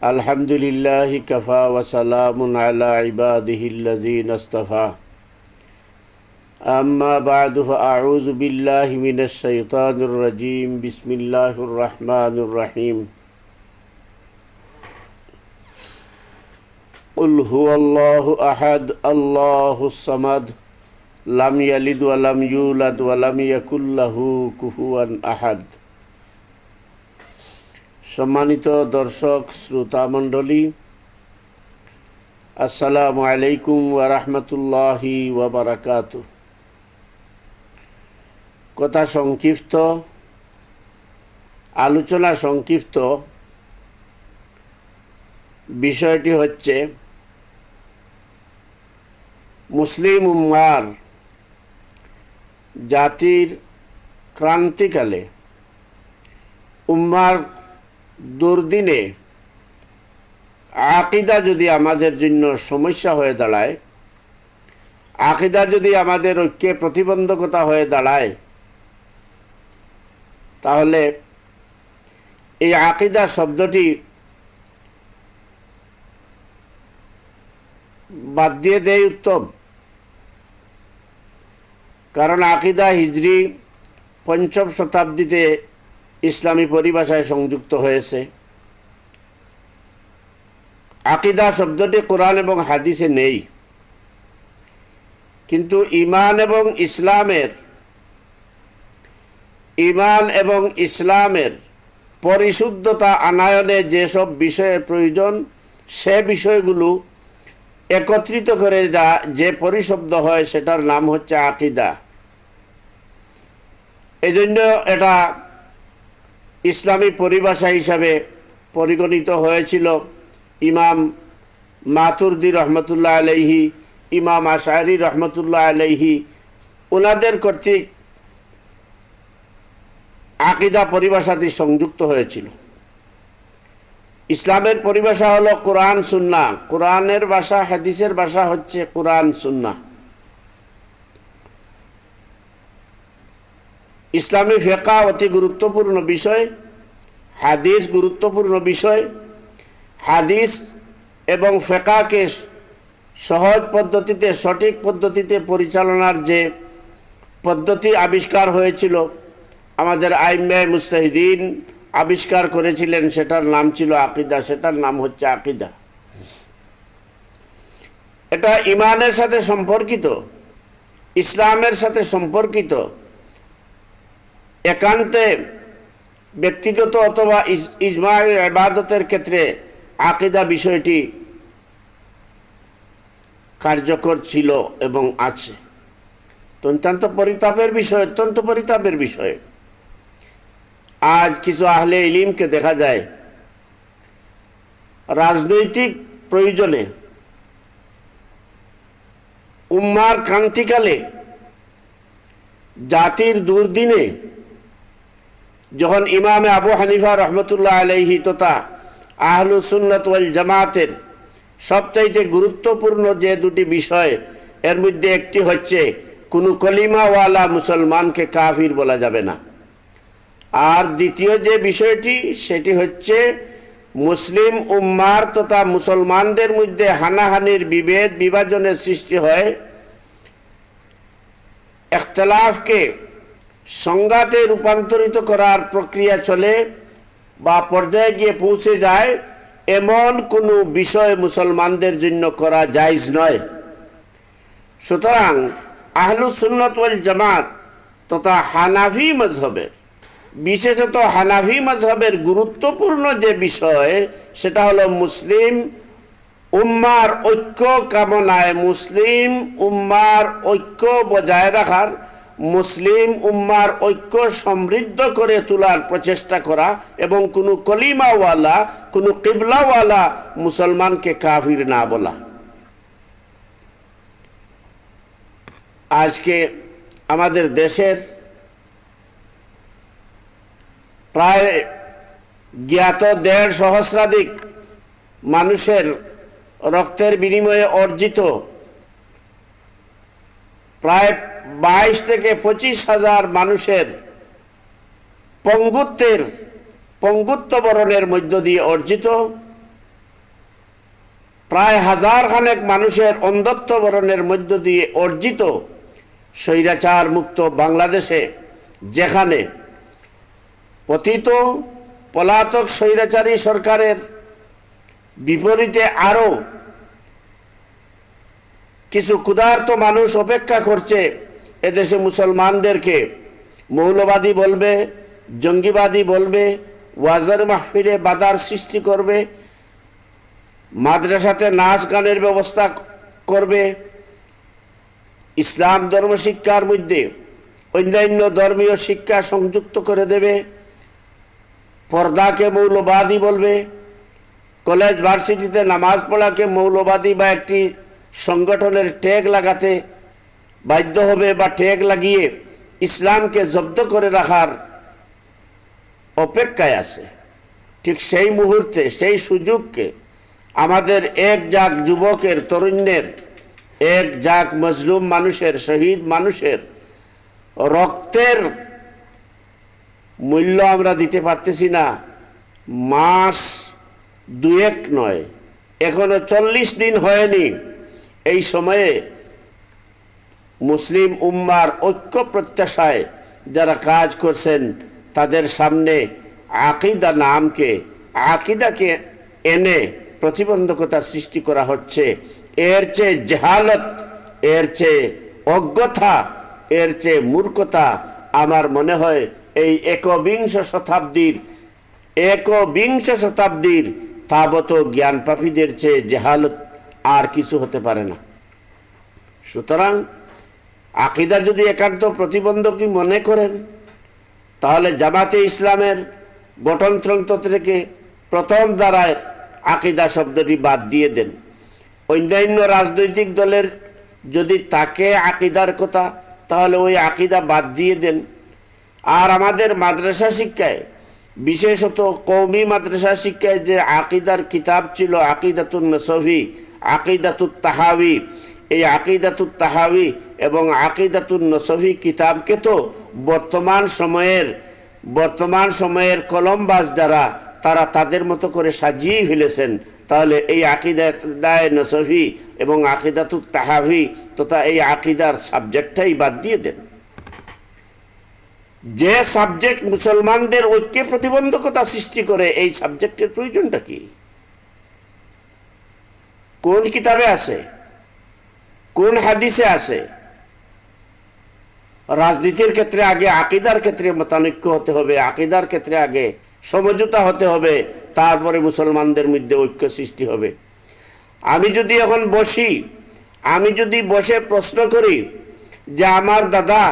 الحمد لله كفى وسلام على عباده الذين اصطفى أما بعد فأعوذ بالله من الشيطان الرجيم بسم الله الرحمن الرحيم قل هو الله أحد الله الصمد لم يلد ولم يولد ولم يكن له كفوا أحد। সম্মানিত দর্শক শ্রোতা মণ্ডলী, আসসালামু আলাইকুম ওয়া রাহমাতুল্লাহি ওয়া বারাকাতুহু। কথা সংক্ষিপ্ত, আলোচনা সংক্ষিপ্ত। বিষয়টি হচ্ছে মুসলিম উম্মার জাতির ক্রান্তিকালে, উম্মার দুর্দিনে আকিদা যদি আমাদের জন্য সমস্যা হয়ে দাঁড়ায়, আকিদা যদি আমাদের ঐক্যে প্রতিবন্ধকতা হয়ে দাঁড়ায়, তাহলে এই আকিদা শব্দটি বাদ দিয়ে দেয় উত্তম। কারণ আকিদা হিজরি ৫ম শতাব্দীতে ইসলামী পরিভাষায় সংযুক্ত হয়েছে। আকিদা শব্দটি কোরআন এবং হাদিসে নেই, কিন্তু ঈমান এবং ইসলামের পরিশুদ্ধতা আনয়নে যেসব বিষয়ের প্রয়োজন, সে বিষয়গুলো একত্রিত করে যে পরিশব্দ হয়, সেটার নাম হচ্ছে আকিদা। এজন্য এটা ইসলামী পরিভাষা হিসাবে পরিগণিত হয়েছিল। ইমাম মাতুরদি রহমতুল্লাহ আলাইহি, ইমাম আশআরি রহমতুল্লাহ আলাইহি, ওনাদের কর্তৃক আকিদা পরিভাষাটি সংযুক্ত হয়েছিল। ইসলামের পরিভাষা হলো কোরআন সুন্নাহ, কোরআনের ভাষা, হাদিসের ভাষা হচ্ছে কোরআন সুন্নাহ। ইসলামী ফিকহ অতি গুরুত্বপূর্ণ বিষয়, হাদিস গুরুত্বপূর্ণ বিষয়। হাদিস এবং ফিকহকে সহজ পদ্ধতিতে, সঠিক পদ্ধতিতে পরিচালনার যে পদ্ধতি আবিষ্কার হয়েছিল, আমাদের আইম্মায়ে মুজতাহিদিন আবিষ্কার করেছিলেন, সেটার নাম ছিল আকিদা, সেটার নাম হচ্ছে আকিদা। এটা ঈমানের সাথে সম্পর্কিত, ইসলামের সাথে সম্পর্কিত। একান্তে ব্যক্তিগত অথবা ইজমাই ইবাদতের ক্ষেত্রে আকিদা বিষয়টি কার্যকর ছিল এবং আছে। অত্যন্ত পরিতাপের বিষয়, আজ কিছু আহলে ইলমকে দেখা যায় রাজনৈতিক প্রয়োজনে, উম্মার ক্রান্তিকালে, জাতির দুর্দিনে, যখন ইমামে আবু হানিফা রহমতুল্লাহ আলাইহি তথা আহলুস সুন্নাত ওয়াল জামাতের সবচাইতে গুরুত্বপূর্ণ যে দুটি বিষয়, এর মধ্যে একটি হচ্ছে কোনো কলিমাওয়ালা মুসলমানকে কাফির বলা যাবে না, আর দ্বিতীয় যে বিষয়টি সেটি হচ্ছে মুসলিম উম্মার তথা মুসলমানদের মধ্যে হানাহানির বিভাজনের সৃষ্টি হয়, ইখতিলাফকে সংঘাতে রূপান্তরিত করার প্রক্রিয়া চলে বা পর্যায়ে গিয়ে পৌঁছে যায়, এমন কোনো বিষয় মুসলমানদের জন্য করা জায়েজ নয়। সুতরাং আহলুস সুন্নাত ওয়াল জামাত তথা হানাফি মযহবের, বিশেষত হানাফি মযহবের গুরুত্বপূর্ণ যে বিষয়, সেটা হলো মুসলিম উম্মার ঐক্য কামনায়, মুসলিম উম্মার ঐক্য বজায় রাখার, মুসলিম উম্মার ঐক্য সমৃদ্ধ করে তোলার প্রচেষ্টা করা এবং কোনো কলিমাওয়ালা, কোনো কিবলাওয়ালা মুসলমানকে কাফির না বলা। আজকে আমাদের দেশের প্রায় জ্ঞাত ১.৫ সহস্রাধিক মানুষের রক্তের বিনিময়ে অর্জিত প্রায় ২২ থেকে ২৫ হাজার মানুষের পঙ্গুত্বের পঙ্গুত্ব বরণের মধ্য দিয়ে অর্জিত, প্রায় হাজার খানেক মানুষের অন্ধত্ব বরণের মধ্য দিয়ে অর্জিত স্বৈরাচার মুক্ত বাংলাদেশে, যেখানে পতিত পলাতক স্বৈরাচারী সরকারের বিপরীতে আরো কিছু ক্ষুধার্ত মানুষ অপেক্ষা করছে এদেশে মুসলমানদেরকে মৌলবাদী বলবে, জঙ্গিবাদী বলবে, ওয়াজের মাহফিলে বাধার সৃষ্টি করবে, মাদ্রাসাতে নাচ গানের ব্যবস্থা করবে, ইসলাম ধর্ম শিক্ষার মধ্যে অন্যান্য ধর্মীয় শিক্ষা সংযুক্ত করে দেবে, পর্দাকে মৌলবাদী বলবে, কলেজ ভার্সিটিতে নামাজ পড়াকে মৌলবাদী বা একটি সংগঠনের ট্যাগ লাগাতে বাধ্য হবে বা ট্যাগ লাগিয়ে ইসলামকে জব্দ করে রাখার অপেক্ষায় আছে। ঠিক সেই মুহূর্তে সেই সুযোগকে আমাদের এক জাগ যুবকের, তরুণের, এক জাগ মজলুম মানুষের, শহীদ মানুষের রক্তের মূল্য আমরা দিতে পারতেছি না। মাস দুয়েক নয়, এখনো 40 দিন হয়নি। এই সময়ে মুসলিম উম্মার ঐক্য প্রত্যাশায় যারা কাজ করছেন তাদের সামনে আকিদাকে এনে প্রতিবন্ধকতা সৃষ্টি করা হচ্ছে। এর চেয়ে জাহালত, এর চেয়ে অজ্ঞতা, এর চেয়ে মূর্খতা আমার মনে হয় এই একবিংশ শতাব্দীর তাবত জ্ঞান পাপীদের চেয়ে জাহালত আর কিছু হতে পারে না। সুতরাং আকীদা যদি একান্ত প্রতিবন্ধকই মনে করেন, তাহলে জামাতে ইসলামের গঠনতন্ত্র থেকে প্রথম ধারায় আকীদা শব্দটি বাদ দিয়ে দেন। অন্যান্য রাজনৈতিক দলের যদি তাকে আকীদার কথা, তাহলে ওই আকীদা বাদ দিয়ে দেন। আর আমাদের মাদ্রাসা শিক্ষায়, বিশেষত কওমি মাদ্রাসা শিক্ষায় যে আকীদার কিতাব ছিল, আকিদাতুন নসফি, আকিদাতুত তাহাবি, এই আকিদাতুত তাহাবি এবং আকিদাতুন নসফি কিতাবকে তো বর্তমান সময়ের কলমবাজ যারা, তারা তাদের মতো করে সাজিয়ে ফেলেছেন। তাহলে এই আকিদায় নসফি এবং আকিদাতুত তাহাবি তথা এই আকিদার সাবজেক্টটাই বাদ দিয়ে দেন। যে সাবজেক্ট মুসলমানদের ঐক্যে প্রতিবন্ধকতা সৃষ্টি করে, এই সাবজেক্টের প্রয়োজনটা কি? কোন কিতাবে আছে? কোন হাদিসে আছে? রাজনীতির ক্ষেত্রে আগে আকীদার ক্ষেত্রে মতানৈক্য হতে হবে, আকীদার ক্ষেত্রে আগে সমঝোতা হতে হবে, তারপরে মুসলমানদের মধ্যে ঐক্য সৃষ্টি হবে। আমি যদি বসে প্রশ্ন করি যে আমার দাদা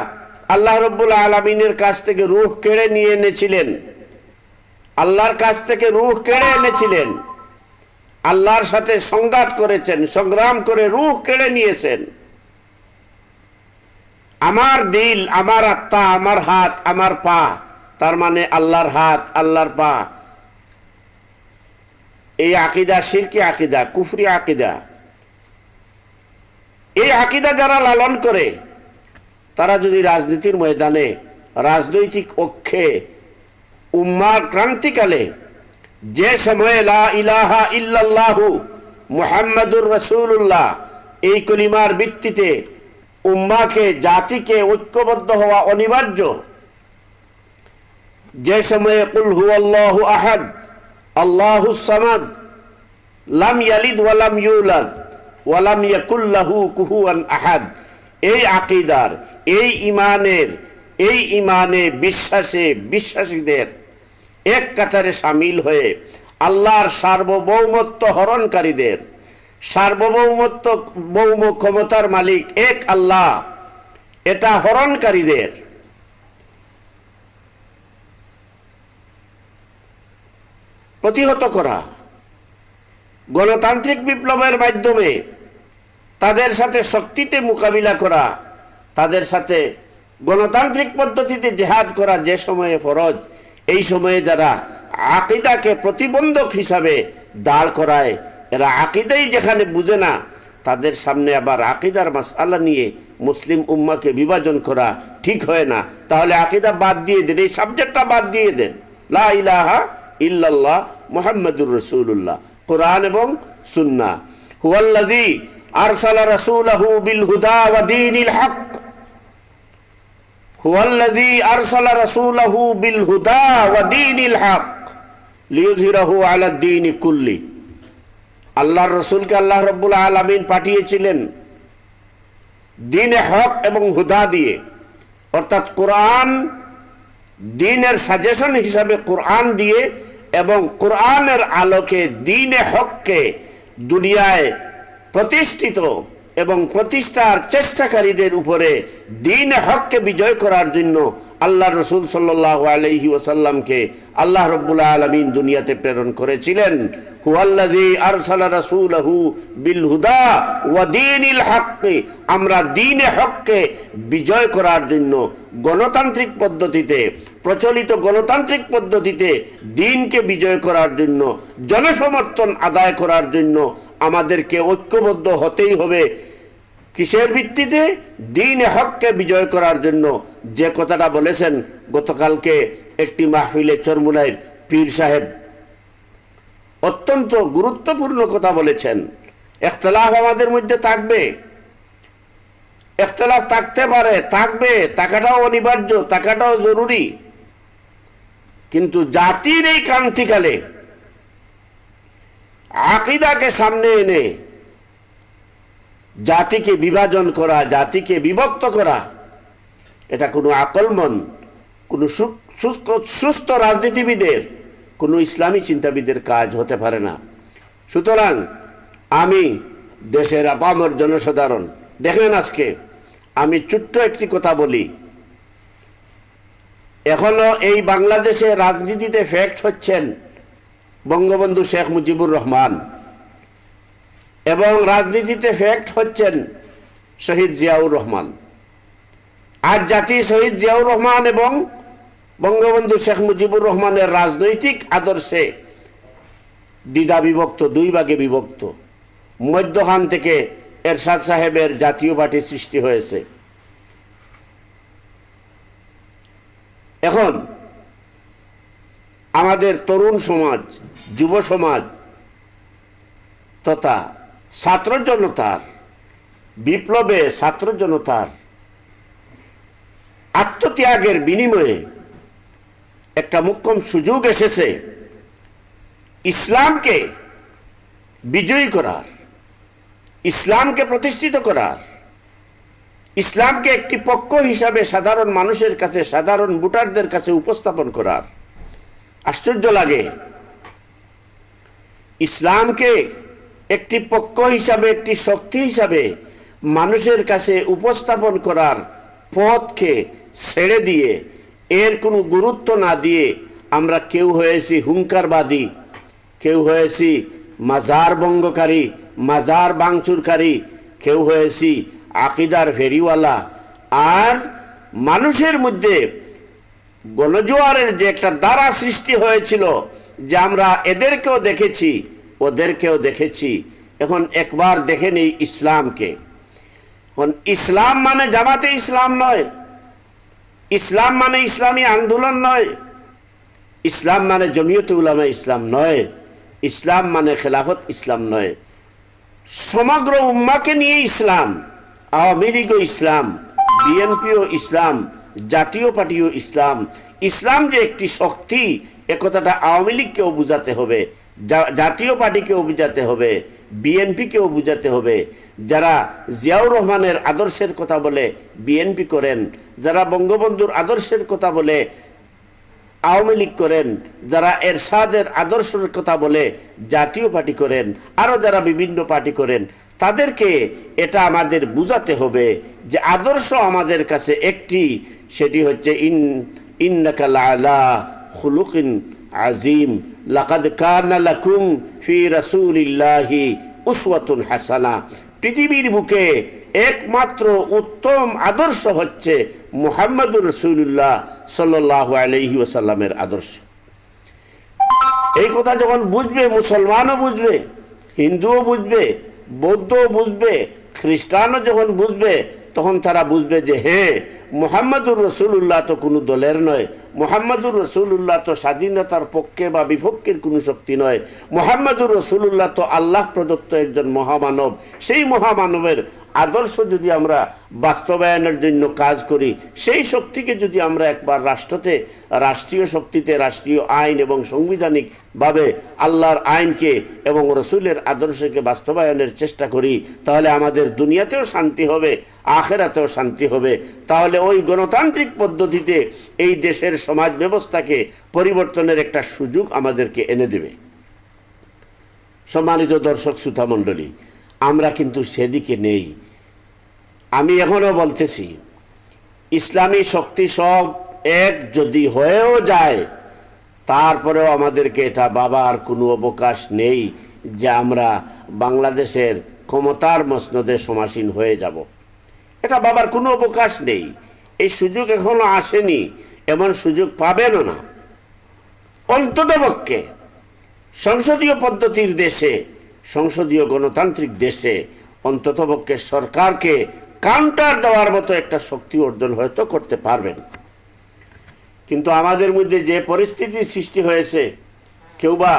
আল্লাহ রাব্বুল আলামিনের কাছ থেকে রূহ কেড়ে নিয়ে এনেছিলেন, আল্লাহর কাছ থেকে রূহ কেড়ে এনেছিলেন, আল্লাহর সাথে সংঘাত করেছেন, সংগ্রাম করে রূহ কেড়ে নিয়েছেন। আমার দিল, আমার আত্মা, আমার হাত, আমার পা, তার মানে আল্লাহর হাত, আল্লাহর পা, এই আকীদা শিরকি আকীদা, কুফরি আকীদা। এই আকীদা যারা লালন করে, তারা যদি রাজনীতির ময়দানে, রাজনৈতিক অক্ষে, উম্মার ক্রান্তিকালে, যে সময়ে লা ইলাহা ইল্লাল্লাহু মুহাম্মাদুর রাসূলুল্লাহ এই কলিমার ভিত্তিতে উম্মাকে, জাতিকে ঐক্যবদ্ধ হওয়া অনিবার্য, যে সময়ে কুল হুয়াল্লাহু আহাদ আল্লাহুস সামাদ লাম ইয়ালিদ ওয়া লাম ইউলাদ ওয়া লাম ইয়াকুল লাহু কুফুয়ান আহাদ, এই আকীদার, এই ইমানে বিশ্বাসীদের এক কাতারে শামিল হয়ে আল্লাহর সার্বভৌমত্ব হরণকারীদের, ভৌম ক্ষমতার মালিক এক আল্লাহ, এটা হরণকারীদের প্রতিহত করা, গণতান্ত্রিক বিপ্লবের মাধ্যমে তাদের সাথে শক্তিতে মোকাবিলা করা, তাদের সাথে গণতান্ত্রিক পদ্ধতিতে জেহাদ করা যে সময়ে ফরজ, এই সময়ে যারা আকীদাকে প্রতিবন্ধক হিসাবে দাঁড় করায়, এরা আকীদাই যেখানে বুঝে না, তাদের সামনে আবার আকীদার মাসআলা নিয়ে মুসলিম উম্মাকে বিভাজন করা ঠিক হয় না। তাহলে আকীদা বাদ দিয়ে দেন, এই সাবজেক্টটা বাদ দিয়ে দেন। লা ইলাহা ইল্লাল্লাহ মুহাম্মাদুর রাসূলুল্লাহ, কোরআন এবং সুন্নাহ। হুয়াল্লাযী আরসালা রাসূলাহু বিল হুদা ওয়া দীনিল হক, হুয়াল্লাযী আরসালা রাসূলাহু বিল হুদা ওয়া দীনিল হক লিইয়ুযহিরাহু আলা দ্বীনি কুল্লি। আল্লাহর রাসূলকে আল্লাহ রাব্বুল আলামিন পাঠিয়েছিলেন দ্বীনে হক এবং হুদা দিয়ে, অর্থাৎ কোরআন দ্বীনের সাজেশন হিসাবে কোরআন দিয়ে এবং কোরআনের আলোকে দ্বীনে হককে দুনিয়ায় প্রতিষ্ঠিত এবং প্রতিষ্ঠার চেষ্টাকারীদের উপরে দ্বীনে হককে বিজয় করার জন্য আল্লাহ রাসূল সাল্লাল্লাহু আলাইহি ওয়াসাল্লামকে আল্লাহ রাব্বুল আলামিন দুনিয়াতে প্রেরণ করেছিলেন। হুয়াল্লাযী আরসালা রাসূলাহু বিল হুদা ওয়া দীনিল হক, আমরা দ্বীনে হককে বিজয় করার জন্য গণতান্ত্রিক পদ্ধতিতে, প্রচলিত গণতান্ত্রিক পদ্ধতিতে দ্বীনকে বিজয় করার জন্য, জনসমর্থন আদায় করার জন্য আমাদেরকে ঐক্যবদ্ধ হতেই হবে। কিসের ভিত্তিতে? দ্বীনে হককে বিজয় করার জন্য। যে কথাটা বলেছেন গতকালকে একটি মাহফিলে চরমুনাইর পীর সাহেব, অত্যন্ত গুরুত্বপূর্ণ কথা বলেছেন। ইখতিলাফ আমাদের মধ্যে থাকবে, ইখতিলাফ থাকতে পারে, থাকবে, থাকাটাও অনিবার্য, থাকাটাও জরুরি, কিন্তু জাতির এই ক্রান্তিকালে আকীদাকে সামনে এনে জাতিকে বিভাজন করা, জাতিকে বিভক্ত করা, এটা কোনো আকলমন, কোনো সুস্থ রাজনীতিবিদের, কোনো ইসলামী চিন্তাবিদের কাজ হতে পারে না। সুতরাং আমি দেশের আপামর জনসাধারণ, দেখেন আজকে আমি ছোট্ট একটি কথা বলি, এখনো এই বাংলাদেশে রাজনীতিতে ফ্যাক্ট হচ্ছেন বঙ্গবন্ধু শেখ মুজিবুর রহমান, এবং রাজনীতিতে ফ্যাক্ট হচ্ছেন শহীদ জিয়াউর রহমান। আজ জাতি শহীদ জিয়াউর রহমান এবং বঙ্গবন্ধু শেখ মুজিবুর রহমানের রাজনৈতিক আদর্শে দ্বিধা বিভক্ত, দুই ভাগে বিভক্ত। মধ্যখান থেকে এরশাদ সাহেবের জাতীয় পার্টি সৃষ্টি হয়েছে। এখন আমাদের তরুণ সমাজ, যুব সমাজ তথা ছাত্র জনতার বিপ্লবে, ছাত্র জনতার আত্মত্যাগের বিনিময়ে একটা মোক্ষম সুযোগ এসেছে ইসলামকে বিজয়ী করার, ইসলামকে প্রতিষ্ঠিত করার, ইসলামকে একটি পক্ষ হিসাবে সাধারণ মানুষের কাছে, সাধারণ ভোটারদের কাছে উপস্থাপন করার। আশ্চর্য লাগে, ইসলামকে একটি পক্ষ হিসাবে, একটি শক্তি হিসাবে মানুষের কাছে উপস্থাপন করার পথকে ছেড়ে দিয়ে, এর কোনো গুরুত্ব না দিয়ে আমরা কেউ হয়েছি হুঙ্কারবাদী, কেউ হয়েছি মাজার ভঙ্গকারী, মাজার ভাঙচুরকারী, কেউ হয়েছি আকীদার ফেরিওয়ালা। আর মানুষের মধ্যে গণজোয়ারের যে একটা দ্বারা সৃষ্টি হয়েছিল, যে আমরা এদেরকেও দেখেছি, ওদেরকেও দেখেছি, এখন একবার দেখে নেই ইসলামকে। এখন ইসলাম মানে জামাতে ইসলাম নয়, ইসলাম মানে ইসলামী আন্দোলন নয়, ইসলাম মানে জমিয়তে উলামা ইসলাম নয়, ইসলাম মানে খেলাফত ইসলাম নয়। সমগ্র উম্মাকে নিয়ে ইসলাম, আওয়ামী লীগও ইসলাম, বিএনপিও ইসলাম, জাতীয় পার্টিও ইসলাম। ইসলাম যে একটি শক্তি, একথাটা আওয়ামী লীগকেও বুঝাতে হবে, জাতীয় পার্টিকেও বুঝাতে হবে, বিএনপিকেও বুঝাতে হবে। যারা জিয়াউর রহমানের আদর্শের কথা বলে বিএনপি করেন, যারা বঙ্গবন্ধুর আদর্শের কথা বলে আওয়ামী লীগ করেন, যারা এরশাদের আদর্শের কথা বলে জাতীয় পার্টি করেন, আরো যারা বিভিন্ন পার্টি করেন, তাদেরকে এটা আমাদের বুঝাতে হবে যে আদর্শ আমাদের কাছে একটি, সেটি হচ্ছে ইন্নাকা লাআলা খুলুকিন আজিম, লাকাদ কানা লাকুম ফি রাসূলিল্লাহি উসওয়াতুন হাসানা। পৃথিবীর বুকে একমাত্র উত্তম আদর্শ হচ্ছে মুহাম্মদুর রাসূলুল্লাহ সাল্লাল্লাহু আলাইহি ওয়াসাল্লামের আদর্শ। এই কথা যখন বুঝবে, মুসলমানও বুঝবে, হিন্দুও বুঝবে, বৌদ্ধও বুঝবে, খ্রিস্টানও যখন বুঝবে, তখন তারা বুঝবে যে হ্যাঁ, মুহাম্মাদুর রাসূলুল্লাহ তো কোনো দলের নয়, মুহাম্মাদুর রাসূলুল্লাহ তো স্বাধীনতার পক্ষে বা বিপক্ষের কোনো শক্তি নয়, মুহাম্মাদুর রাসূলুল্লাহ তো আল্লাহ প্রদত্ত একজন মহামানব। সেই মহামানবের আদর্শ যদি আমরা বাস্তবায়নের জন্য কাজ করি, সেই শক্তিকে যদি আমরা একবার রাষ্ট্রীয় শক্তিতে রাষ্ট্রীয় আইন এবং সাংবিধানিকভাবে আল্লাহর আইনকে এবং রসুলের আদর্শকে বাস্তবায়নের চেষ্টা করি, তাহলে আমাদের দুনিয়াতেও শান্তি হবে, আখিরাতেও শান্তি হবে। তাহলে ওই গণতান্ত্রিক পদ্ধতিতে এই দেশের সমাজ ব্যবস্থাকে পরিবর্তনের একটা সুযোগ আমাদেরকে এনে দেবে। সম্মানিত দর্শক শ্রোতা মণ্ডলী, আমরা কিন্তু সেদিকে নেই। আমি এখনো বলতেছি, ইসলামী শক্তি সব এক যদি হয়েও যায়, তারপরেও আমাদেরকে এটা ভাবার কোনো অবকাশ নেই যে আমরা বাংলাদেশের ক্ষমতার মসনদে সমাসীন হয়ে যাব। এটা ভাবার কোনো অবকাশ নেই। এই সুযোগ এখনো আসেনি, এমন সুযোগ পাবেনও না। অন্ততপক্ষে সংসদীয় পদ্ধতির দেশে, সংসদীয় গণতান্ত্রিক দেশে অন্ততপক্ষে সরকারকে কাউন্টার দেওয়ার মতো একটা শক্তি অর্জন হয়তো করতে পারবেন। কিন্তু আমাদের মধ্যে যে পরিস্থিতির সৃষ্টি হয়েছে, কেউ বা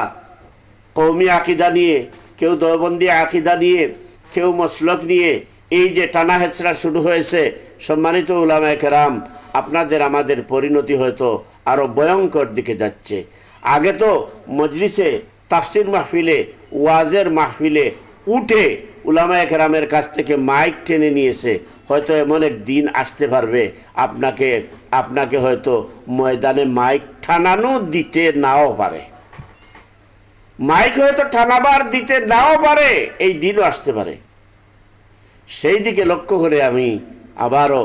কওমি আকিদা নিয়ে, কেউ দেওবন্দি আকিদা নিয়ে, কেউ মসলক নিয়ে এই যে টানা হেচড়া শুরু হয়েছে, সম্মানিত উলামায়ে কেরাম, আপনাদের আমাদের পরিণতি হয়তো আরো ভয়ঙ্কর দিকে যাচ্ছে। আগে তো মজলিসে, তাফসির মাহফিলে, ওয়াজের মাহফিলে উঠে উলামায়ে কেরামের কাছ থেকে মাইক টেনে নিয়েছে। হয়তো এমন এক দিন আসতে পারবে আপনাকে হয়তো ময়দানে মাইক টানানো দিতে নাও পারে, মাইক হয়তো টানাবার দিতে নাও পারে, এই দিনও আসতে পারে। সেই দিকে লক্ষ্য করে আমি আবারও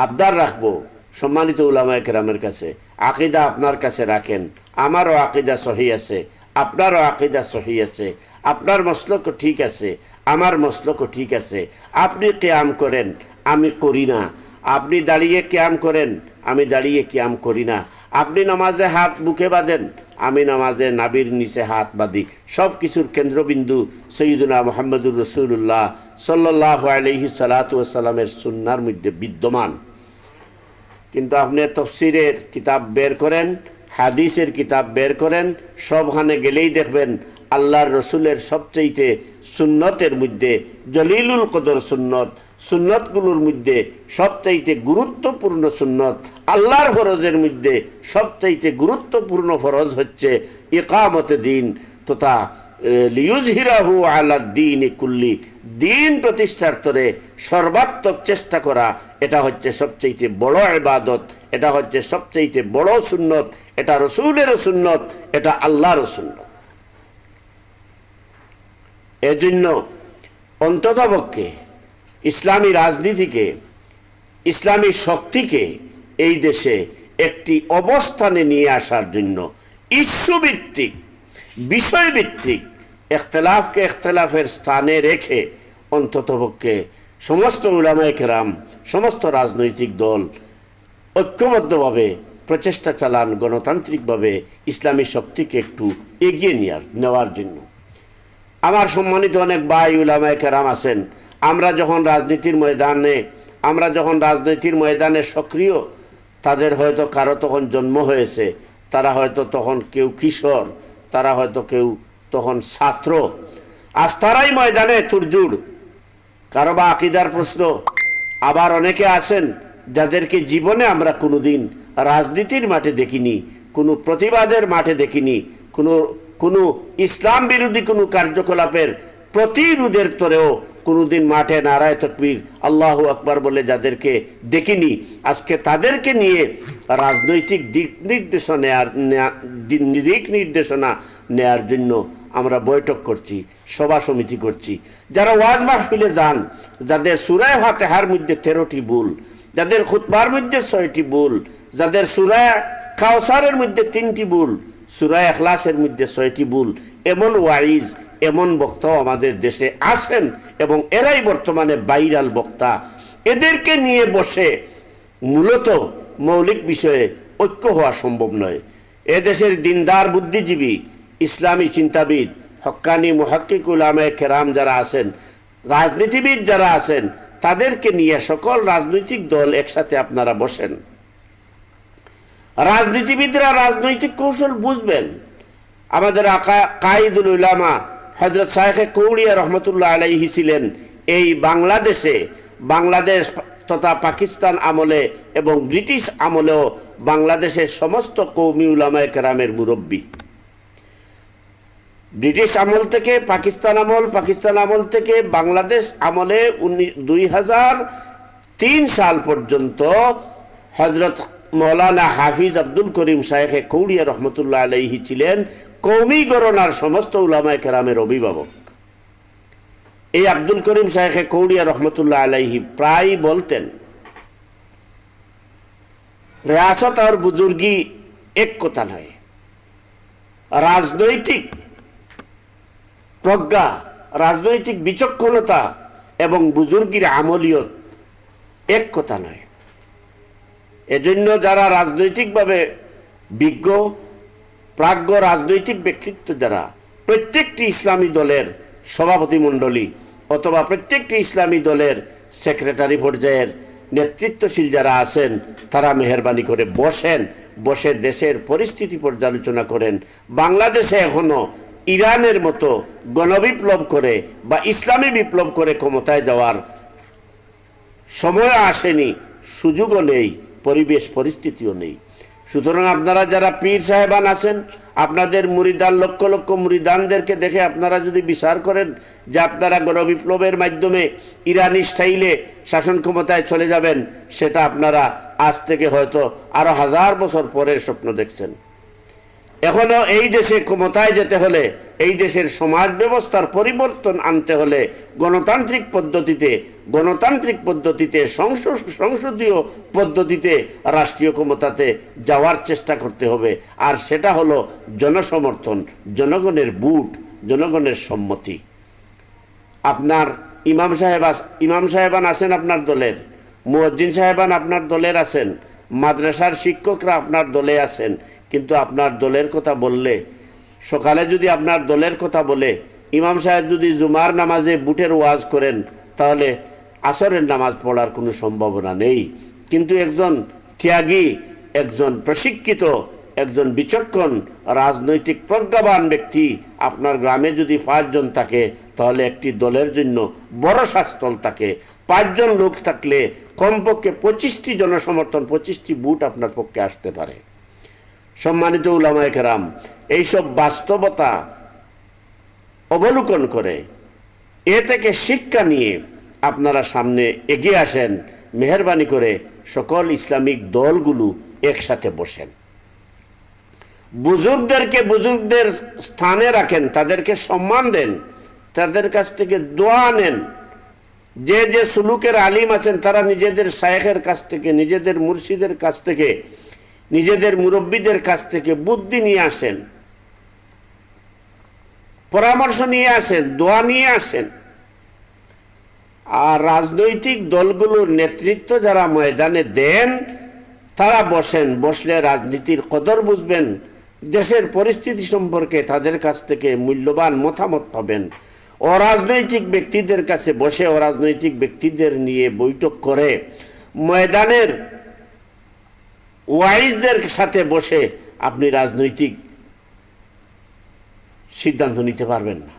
আবদার রাখবো সম্মানিত উলামায়ে কেরামের কাছে, আকিদা আপনার কাছে রাখেন। আমারও আকিদা সহি আছে, আপনারও আকিদা সহি আছে, আপনার মসলকও ঠিক আছে, আমার মসলকও ঠিক আছে। আপনি কিয়াম করেন, আমি করি না। আপনি দাঁড়িয়ে কিয়াম করেন, আমি দাঁড়িয়ে কিয়াম করি না। আপনি নামাজে হাত বুকে বাঁধেন, আমি নামাজে নাবির নিচে হাত বাঁধি। সব কিছুর কেন্দ্রবিন্দু সৈয়দুনা মুহাম্মদুর রাসূলুল্লাহ সাল্লাল্লাহু আলাইহি সাল্লাতু ওয়াস সালামের সুন্নাহর মধ্যে বিদ্যমান। কিন্তু আপনি তাফসীরের কিতাব বের করেন, হাদিসের কিতাব বের করেন, সবখানে গেলেই দেখবেন আল্লাহর রসুলের সবচেয়ে সুন্নতের মধ্যে জলিলুল কদর সুন্নত, সুন্নতগুলোর মধ্যে সবচাইতে গুরুত্বপূর্ণ সুন্নত, আল্লাহর ফরজের মধ্যে সবচাইতে গুরুত্বপূর্ণ ফরজ হচ্ছে ইকামতে দিন তথা লিয়ুজহিরাহু আলা দ্বীনি কুল্লি, দিন প্রতিষ্ঠার তরে সর্বাত্মক চেষ্টা করা। এটা হচ্ছে সবচাইতে বড় ইবাদত, এটা হচ্ছে সবচাইতে বড় সুন্নত, এটা রসুলের সুন্নত, এটা আল্লাহর সুন্নত। এজন্য অন্ততপক্ষে ইসলামী রাজনীতিকে, ইসলামী শক্তিকে এই দেশে একটি অবস্থানে নিয়ে আসার জন্য ইস্যুভিত্তিক, বিষয়ভিত্তিক ইখতিলাফকে ইখতিলাফের স্থানে রেখে অন্ততপক্ষে সমস্ত উলামায়ে কেরাম, সমস্ত রাজনৈতিক দল ঐক্যবদ্ধভাবে প্রচেষ্টা চালান গণতান্ত্রিকভাবে ইসলামী শক্তিকে একটু এগিয়ে নেওয়ার জন্য। আমার সম্মানিত অনেক ভাই উলামায়ে কেরাম আছেন, আমরা যখন রাজনীতির ময়দানে সক্রিয়, তাদের হয়তো কারো তখন জন্ম হয়েছে, তারা হয়তো তখন কেউ কিশোর, তারা হয়তো কেউ তখন ছাত্র। আজ তারাই ময়দানে তুরজুড়, কারো বা আকিদার প্রশ্ন। আবার অনেকে আছেন যাদেরকে জীবনে আমরা কোনোদিন রাজনীতির মাঠে দেখিনি, কোনো প্রতিবাদের মাঠে দেখিনি, কোনো ইসলাম বিরোধী কোনো কার্যকলাপের প্রতিরোধের তরেও কোনোদিন মাঠে নারায়ে তাকবীর আল্লাহু আকবার বলে যাদেরকে দেখিনি, আজকে তাদেরকে নিয়ে রাজনৈতিক দিক নির্দেশনা নেয়ার জন্য আমরা বৈঠক করছি, সভা সমিতি করছি। যারা ওয়াজ মাহফিলে যান, যাদের সূরা ফাতিহার মধ্যে 13টি ভুল, যাদের খুতবার মধ্যে 6টি ভুল, যাদের সূরা কাউসারের মধ্যে 3টি ভুল, সূরা ইখলাসের মধ্যে 6টি ভুল, এমন ওয়াইজ, এমন বক্তাও আমাদের দেশে আছেন এবং এরাই বর্তমানে ভাইরাল বক্তা। এদেরকে নিয়ে বসে মূলত মৌলিক বিষয়ে ঐক্য হওয়া সম্ভব নয়। এদেশের দিনদার বুদ্ধিজীবী, ইসলামী চিন্তাবিদ, হক্কানি মুহাক্কিক উলামায়ে কেরাম যারা আছেন, রাজনীতিবিদ যারা আছেন, তাদেরকে নিয়ে সকল রাজনৈতিক দল একসাথে আপনারা বসেন। রাজনীতিবিদরা রাজনৈতিক কৌশল বুঝবেন। আমাদের কায়েদুল উলামা হযরত শায়েখ কৌড়িয়া রহমতুল্লাহ আলাইহি ছিলেন এই বাংলাদেশ তথা পাকিস্তান আমলে এবং ব্রিটিশ আমলেও বাংলাদেশের সমস্ত কওমি উলামায়ে কেরামের মুরব্বী। ব্রিটিশ আমল থেকে পাকিস্তান আমল থেকে বাংলাদেশ আমলে 2003 সাল পর্যন্ত হযরত মৌলানা হাফিজ আব্দুল করিম শায়েখ কৌড়িয়া রহমতুল্লাহ আলাইহি ছিলেন কওমি গণনার সমস্ত উলামায়ে কেরামের অভিভাবক। এই আব্দুল করিম শায়েখ কৌড়িয়া রহমতুল্লাহ আলাইহি প্রায় বলতেন, রিয়াসত আর বুজুর্গি এক কথা নয়, রাজনৈতিক প্রজ্ঞা, রাজনৈতিক বিচক্ষণতা এবং বুজুর্গির আমলিয়ত এক কথা নয়। এজন্য যারা রাজনৈতিকভাবে বিজ্ঞ প্রাজ্ঞ রাজনৈতিক ব্যক্তিত্ব, যারা প্রত্যেকটি ইসলামী দলের সভাপতি মণ্ডলী অথবা প্রত্যেকটি ইসলামী দলের সেক্রেটারি পর্যায়ের নেতৃত্বশীল যারা আছেন, তারা মেহরবানি করে বসে দেশের পরিস্থিতি পর্যালোচনা করেন। বাংলাদেশে এখনো ইরানের মতো গণবিপ্লব করে বা ইসলামী বিপ্লব করে ক্ষমতায় যাওয়ার সময় আসেনি, সুযোগও নেই, পরিবেশ পরিস্থিতিও নেই। সুতরাং আপনারা যারা পীর সাহেবান আছেন, আপনাদের মুরিদান, লক্ষ লক্ষ মুরিদানদেরকে দেখে আপনারা যদি বিচার করেন যে আপনারা গণবিপ্লবের মাধ্যমে ইরানি স্টাইলে শাসন ক্ষমতায় চলে যাবেন, সেটা আপনারা আজ থেকে হয়তো আরো 1000 বছর পরের স্বপ্ন দেখছেন। এখনো এই দেশে ক্ষমতায় যেতে হলে, এই দেশের সমাজ ব্যবস্থার পরিবর্তন আনতে হলে গণতান্ত্রিক পদ্ধতিতে সংসদীয় পদ্ধতিতে রাষ্ট্রীয় ক্ষমতাতে যাওয়ার চেষ্টা করতে হবে। আর সেটা হলো জনসমর্থন, জনগণের বুট, জনগণের সম্মতি। আপনার ইমাম সাহেবান আছেন আপনার দলের, মুয়াজ্জিন সাহেবান আপনার দলের আছেন, মাদ্রাসার শিক্ষকরা আপনার দলে আছেন, কিন্তু আপনার দলের কথা বললে, সকালে যদি আপনার দলের কথা বলে ইমাম সাহেব যদি জুমার নামাজে বুটের ওয়াজ করেন, তাহলে আসরের নামাজ পড়ার কোনো সম্ভাবনা নেই। কিন্তু একজন ত্যাগী, একজন প্রশিক্ষিত, একজন বিচক্ষণ রাজনৈতিক প্রজ্ঞাবান ব্যক্তি আপনার গ্রামে যদি 5 জন থাকে, তাহলে একটি দলের জন্য বড় শাসস্থল থাকে। 5 জন লোক থাকলে কমপক্ষে 25টি জনসমর্থন, 25টি বুট আপনার পক্ষে আসতে পারে। সম্মানিত উলামায়ে কেরাম, এইসব বাস্তবতা অবলোকন করে এ থেকে শিক্ষা নিয়ে আপনারা সামনে এগিয়ে আসেন। মেহরবানি করে সকল ইসলামিক দলগুলো একসাথে বসেন, বুজুর্গদেরকে বুজুর্গদের স্থানে রাখেন, তাদেরকে সম্মান দেন, তাদের কাছ থেকে দোয়া নেন। যে সুলুকের আলিম আছেন, তারা নিজেদের শায়েখের কাছ থেকে, নিজেদের মুর্শিদের কাছ থেকে, নিজেদের মুরব্বীদের কাছ থেকে বুদ্ধি নিয়ে আসেন, পরামর্শ নিয়ে আসেন, দোয়া নিয়ে আসেন। আর রাজনৈতিক দলগুলোর নেতৃত্ব যারা ময়দানে দেন, তারা বসলে রাজনীতির কদর বুঝবেন, দেশের পরিস্থিতি সম্পর্কে তাদের কাছ থেকে মূল্যবান মতামত পাবেন। অরাজনৈতিক ব্যক্তিদের কাছে বসে, অরাজনৈতিক ব্যক্তিদের নিয়ে বৈঠক করে, ময়দানের ওয়াইজদের সাথে বসে আপনি রাজনৈতিক সিদ্ধান্ত নিতে পারবেন না।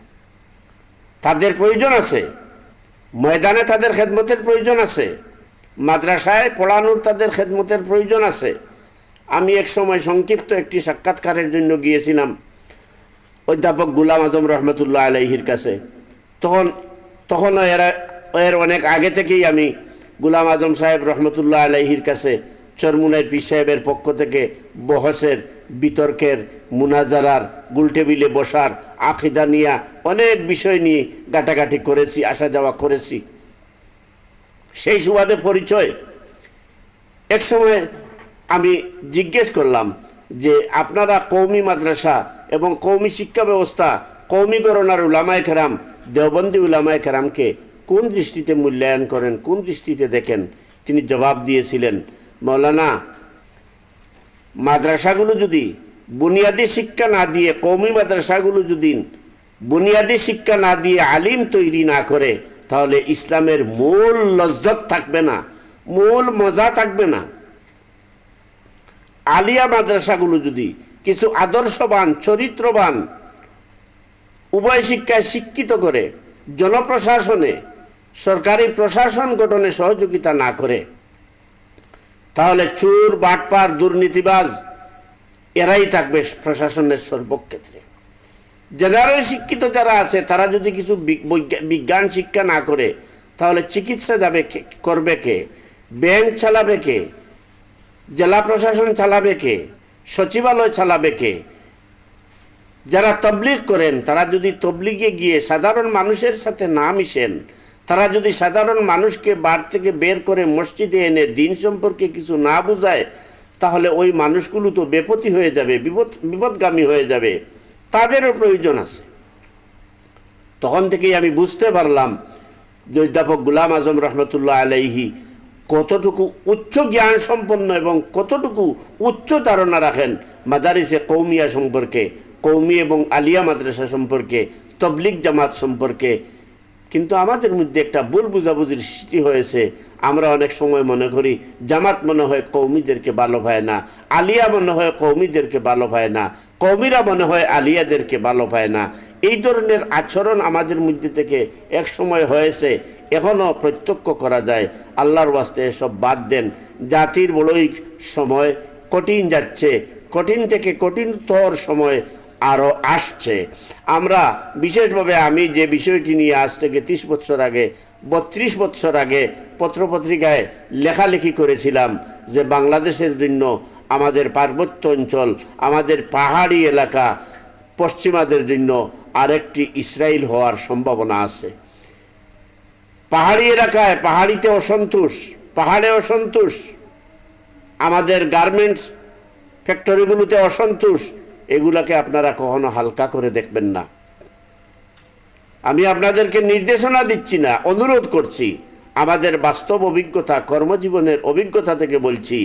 তাদের প্রয়োজন আছে, ময়দানে তাদের খেদমতের প্রয়োজন আছে, মাদ্রাসায় পড়ানোর তাদের খেদমতের প্রয়োজন আছে। আমি এক সময় সংক্ষিপ্ত একটি সাক্ষাৎকারের জন্য গিয়েছিলাম অধ্যাপক গুলাম আজম রহমতুল্লাহ আলাইহির কাছে। তখন এর অনেক আগে থেকেই আমি গুলাম আজম সাহেব রহমতুল্লাহ আলাইহির কাছে চরমুনাই পীর সাহেবের পক্ষ থেকে বহসের, বিতর্কের, মুনাজারার, গুলটেবিলে বসার, আকিদা নিয়ে অনেক বিষয় নিয়ে গাটাগাটি করেছি, আসা যাওয়া করেছি। সেই সুবাদে পরিচয়। এক সময় আমি জিজ্ঞেস করলাম যে আপনারা কওমি মাদ্রাসা এবং কওমি শিক্ষা ব্যবস্থা, কওমি গণনার উলামায়ে কেরাম, দেওবন্দি উলামায়ে কেরামকে কোন দৃষ্টিতে মূল্যায়ন করেন, কোন দৃষ্টিতে দেখেন? তিনি জবাব দিয়েছিলেন, মৌলানা, মাদ্রাসাগুলো যদি বুনিয়াদী শিক্ষা না দিয়ে, কওমি মাদ্রাসাগুলো যদি বুনিয়াদী শিক্ষা না দিয়ে আলিম তৈরি না করে, তাহলে ইসলামের মূল লজ্জত থাকবে না, মূল মজা থাকবে না। আলিয়া মাদ্রাসাগুলো যদি কিছু আদর্শবান, চরিত্রবান, উভয় শিক্ষায় শিক্ষিত করে জনপ্রশাসনে, সরকারি প্রশাসন গঠনে সহযোগিতা না করে, তাহলে চোর, বাটপার, দুর্নীতিবাজ এরাই থাকবে প্রশাসনের সর্বক্ষেত্রে। জেনারেল শিক্ষিত যারা আছে তারা যদি কিছু বিজ্ঞান শিক্ষা না করে, তাহলে চিকিৎসা যাবে করবে কে, ব্যাংক চালাবে কে, জেলা প্রশাসন চালাবে কে, সচিবালয় চালাবে কে? যারা তবলিগ করেন তারা যদি তবলিগে গিয়ে সাধারণ মানুষের সাথে না মিশেন, তারা যদি সাধারণ মানুষকে বার থেকে বের করে মসজিদে এনে দিন সম্পর্কে কিছু না বুঝায়, তাহলে ওই মানুষগুলো তো বেপতি হয়ে যাবে, বিপদগামী হয়ে যাবে। তাদেরও প্রয়োজন আছে। তখন থেকেই আমি বুঝতে পারলাম যে অধ্যাপক গোলাম আজম রহমতুল্লাহ আলাইহি কতটুকু উচ্চ জ্ঞান সম্পন্ন এবং কতটুকু উচ্চ ধারণা রাখেন মাদারিসে কৌমিয়া সম্পর্কে, কৌমি এবং আলিয়া মাদ্রাসা সম্পর্কে, তবলিগ জামাত সম্পর্কে। কিন্তু আমাদের মধ্যে একটা ভুল বুঝাবুঝির সৃষ্টি হয়েছে। আমরা অনেক সময় মনে করি জামাত মনে হয় কৌমিদেরকে ভালো পায় না, আলিয়া মনে হয় কৌমিদেরকে ভালো পায় না, কৌমিরা মনে হয় আলিয়াদেরকে ভালো পায় না। এই ধরনের আচরণ আমাদের মধ্যে থেকে এক সময় হয়েছে, এখনো প্রত্যক্ষ করা যায়। আল্লাহর ওয়াস্তে এসব বাদ দেন। জাতির বড়ই সময় কঠিন যাচ্ছে, কঠিন থেকে কঠিনতর সময় আরো আসছে। আমরা বিশেষভাবে আমি যে বিষয়টি নিয়ে আজ থেকে 30 বছর আগে, 32 বছর আগে পত্রপত্রিকায় লেখালেখি করেছিলাম যে বাংলাদেশের জন্য আমাদের পার্বত্য অঞ্চল, আমাদের পাহাড়ি এলাকা, পশ্চিমাদের জন্য আরেকটি ইসরায়েল হওয়ার সম্ভাবনা আছে। পাহাড়ি এলাকায় পাহাড়িতে অসন্তোষ, পাহাড়ে অসন্তোষ, আমাদের গার্মেন্টস ফ্যাক্টরিগুলোতে অসন্তোষ, এগুলাকে আপনারা কখনো হালকা করে দেখবেন না। আমি আপনাদেরকে নির্দেশনা দিচ্ছি না, অনুরোধ করছি। আমাদের বাস্তব অভিজ্ঞতা, কর্মজীবনের অভিজ্ঞতা থেকে বলছি,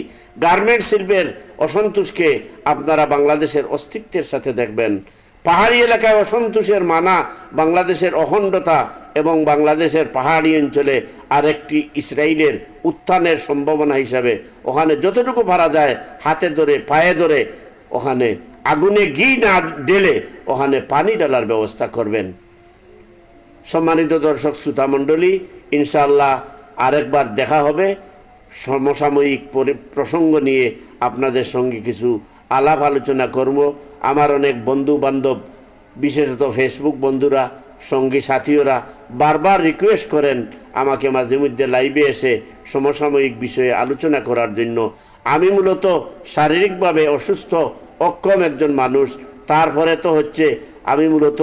গার্মেন্টস শিল্পের অসন্তোষকে আপনারা বাংলাদেশের অস্তিত্বের সাথে দেখবেন। পাহাড়ি এলাকায় অসন্তোষের মানা বাংলাদেশের অখণ্ডতা এবং বাংলাদেশের পাহাড়ি অঞ্চলে আরেকটি ইসরায়েলের উত্থানের সম্ভাবনা হিসাবে ওখানে যতটুকু পারা যায় হাতে ধরে, পায়ে ধরে, ওখানে আগুনে ঘি না ঢেলে ওখানে পানি ঢালার ব্যবস্থা করবেন। সম্মানিত দর্শক শ্রোতা মণ্ডলী, ইনশাআল্লাহ আরেকবার দেখা হবে। সমসাময়িক প্রসঙ্গ নিয়ে আপনাদের সঙ্গে কিছু আলাপ আলোচনা করব। আমার অনেক বন্ধু বান্ধব, বিশেষত ফেসবুক বন্ধুরা, সঙ্গী সাথীরা বারবার রিকোয়েস্ট করেন আমাকে মাঝে মধ্যে লাইভে এসে সমসাময়িক বিষয়ে আলোচনা করার জন্য। আমি মূলত শারীরিকভাবে অসুস্থ, অক্ষম একজন মানুষ। তারপরে তো হচ্ছে আমি মূলত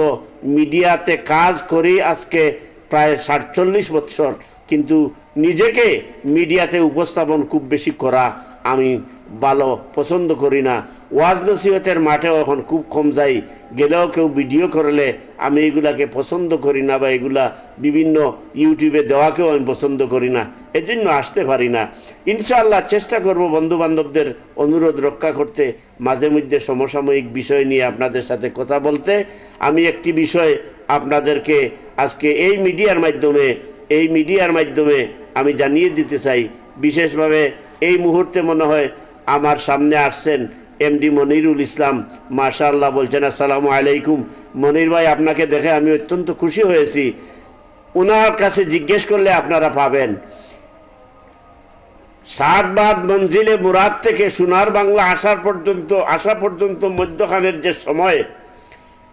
মিডিয়াতে কাজ করি আজকে প্রায় 47 বছর, কিন্তু নিজেকে মিডিয়াতে উপস্থাপন খুব বেশি করা আমি ভালো পছন্দ করি না। ওয়াজ নসিহতের মাঠেও এখন খুব কম যাই, গেলেও কেউ ভিডিও করলে আমি এগুলাকে পছন্দ করি না, বা এগুলা বিভিন্ন ইউটিউবে দেওয়াকেও আমি পছন্দ করি না, এজন্য আসতে পারি না। ইনশাআল্লাহ চেষ্টা করব বন্ধু বান্ধবদের অনুরোধ রক্ষা করতে, মাঝে মধ্যে সমসাময়িক বিষয় নিয়ে আপনাদের সাথে কথা বলতে। আমি একটি বিষয় আপনাদেরকে আজকে এই মিডিয়ার মাধ্যমে আমি জানিয়ে দিতে চাই। বিশেষভাবে এই মুহূর্তে মনে হয় আমার সামনে আসছেন এমডি মনিরুল ইসলাম, মাশাআল্লাহ বলছেন আসসালামু আলাইকুম। মনির ভাই, আপনাকে দেখে আমি অত্যন্ত খুশি হয়েছি। ওনার কাছে জিজ্ঞেস করলে আপনারা পাবেন। সাতবাদ মঞ্জিলে মুরাদ থেকে সোনার বাংলা আসা পর্যন্ত মধ্যখানের যে সময়,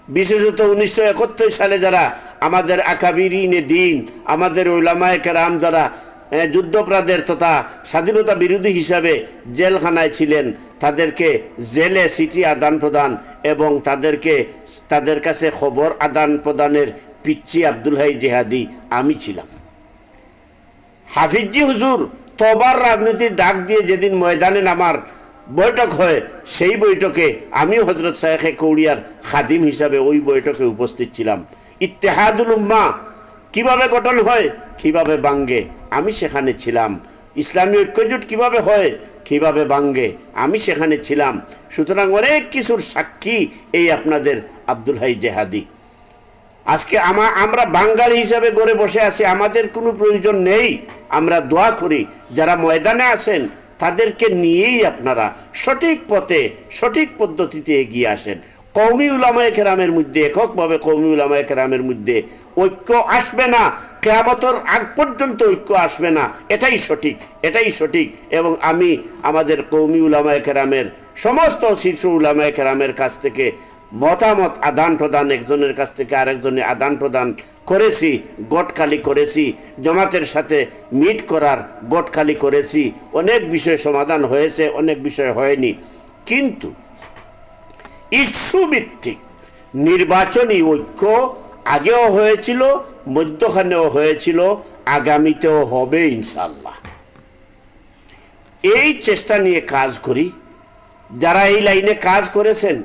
বিশেষত 1971 সালে যারা আমাদের আকাবিরিনে দিন, আমাদের উলামায়ে কেরাম যারা যুদ্ধপ্রাদের তথা স্বাধীনতা বিরোধী হিসাবে জেলখানায় ছিলেন, তাদেরকে জেলে চিঠি আদান প্রদান এবং তাদের কাছে খবর আদান প্রদানের পিচ্চি আব্দুল হাই জেহাদি আমি ছিলাম। হাফিজি হুজুর তবার রাজনীতির ডাক দিয়ে যেদিন ময়দানে নামার বৈঠক হয়, সেই বৈঠকে আমিও হযরত শায়েখে কৌড়িয়ার খাদিম হিসাবে ওই বৈঠকে উপস্থিত ছিলাম। ইত্তেহাদুল উম্মাহ কিভাবে গঠন হয়, কিভাবে ভাঙ্গে, আমি সেখানে ছিলাম। ইসলামী ঐক্যজোট কিভাবে হয়, কিভাবে ভাঙ্গে, আমি সেখানে ছিলাম। সুতরাং অনেক কিছুর সাক্ষী এই আপনাদের আব্দুল হাই জেহাদি। আজকে আমরা বাঙালি হিসাবে গড়ে বসে আছি, আমাদের কোনো প্রয়োজন নেই। আমরা দোয়া করি যারা ময়দানে আছেন তাদেরকে নিয়েই আপনারা সঠিক পথে সঠিক পদ্ধতিতে এগিয়ে আসেন। কওমি উলামায়ে কেরামের মধ্যে, এককভাবে কওমি উলামায়ে কেরামের মধ্যে ঐক্য আসবে না, কিয়ামতের আগ পর্যন্ত ঐক্য আসবে না। এটাই সঠিক, এটাই সঠিক। এবং আমি আমাদের কওমি উলামায়ে কেরামের সমস্ত শীর্ষ উলামায়ে কেরামের কাছ থেকে মতামত আদান প্রদান, একজনের কাছ থেকে আরেকজনে আদান প্রদান করেছি, গটখালি করেছি, জামাতের সাথে মিট করার গটখালি করেছি। অনেক বিষয় সমাধান হয়েছে, অনেক বিষয় হয়নি। কিন্তু ইস্যু ভিত্তিক নির্বাচনী ঐক্য আগেও হয়েছিল, মধ্যখানেও হয়েছিল, আগামীতেও হবে ইনশাআল্লাহ। এই চেষ্টা নিয়ে কাজ করি। যারা এই লাইনে কাজ করেছেন,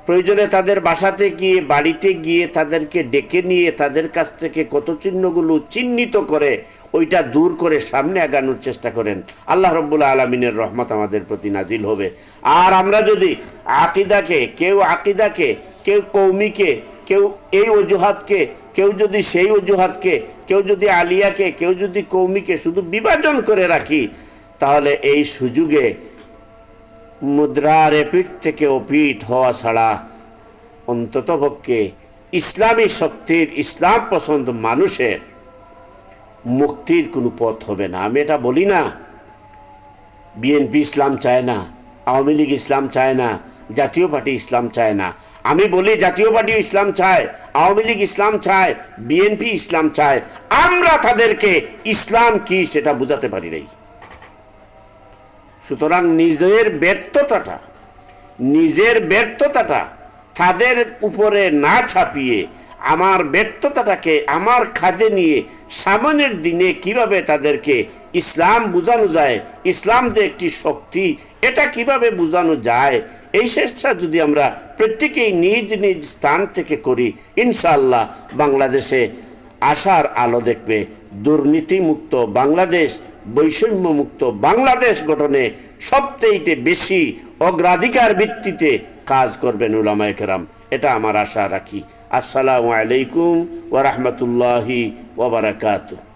প্রয়োজনে তাদের বাসাতে গিয়ে, বাড়িতে গিয়ে তাদেরকে ডেকে নিয়ে তাদের কাছ থেকে কত চিহ্নগুলো চিহ্নিত করে ওইটা দূর করে সামনে আগানোর চেষ্টা করেন। আল্লাহ রাব্বুল আলামিনের রহমত আমাদের প্রতি নাজিল হবে। আর আমরা যদি আকিদাকে, কেউ কওমিকে, কেউ এই অজুহাতকে, কেউ যদি সেই অজুহাতকে, কেউ যদি আলিয়াকে, কেউ যদি কওমিকে শুধু বিভাজন করে রাখি, তাহলে এই সুযোগে মুদ্রার এপিঠ থেকে ওপিঠ হওয়া ছাড়া অন্ততপক্ষে ইসলামী শক্তির, ইসলাম পছন্দ মানুষের মুক্তির কোনো পথ হবে না। আমি এটা বলি না বিএনপি ইসলাম চায় না, আওয়ামী লীগ ইসলাম চায় না, জাতীয় পার্টি ইসলাম চায় না। আমি বলি জাতীয় পার্টি ইসলাম চায়, আওয়ামী লীগ ইসলাম চায়, বিএনপি ইসলাম চায়। আমরা তাদেরকে ইসলাম কি সেটা বুঝাতে পারি নাই। সুতরাং নিজের ব্যর্থতাটা তাদের উপরে না ছাপিয়ে আমার ব্যর্থতাটাকে আমার খাদে নিয়ে সামনের দিনে কিভাবে তাদেরকে ইসলাম বোঝানো যায়, ইসলাম যে একটি শক্তি, এটা কিভাবে বোঝানো যায়, এই চেষ্টা যদি আমরা প্রত্যেকেই নিজ নিজ স্থান থেকে করি, ইনশাআল্লাহ বাংলাদেশে আশার আলো দেখবে। দুর্নীতিমুক্ত বাংলাদেশ, বৈষম্য মুক্ত বাংলাদেশ গঠনে সবচেয়ে বেশি অগ্রাধিকার ভিত্তিতে কাজ করবেন উলামায়ে কেরাম, এটা আমার আশা রাখি। আসসালামু আলাইকুম ওয়া রাহমাতুল্লাহি ওয়া বারাকাতুহু।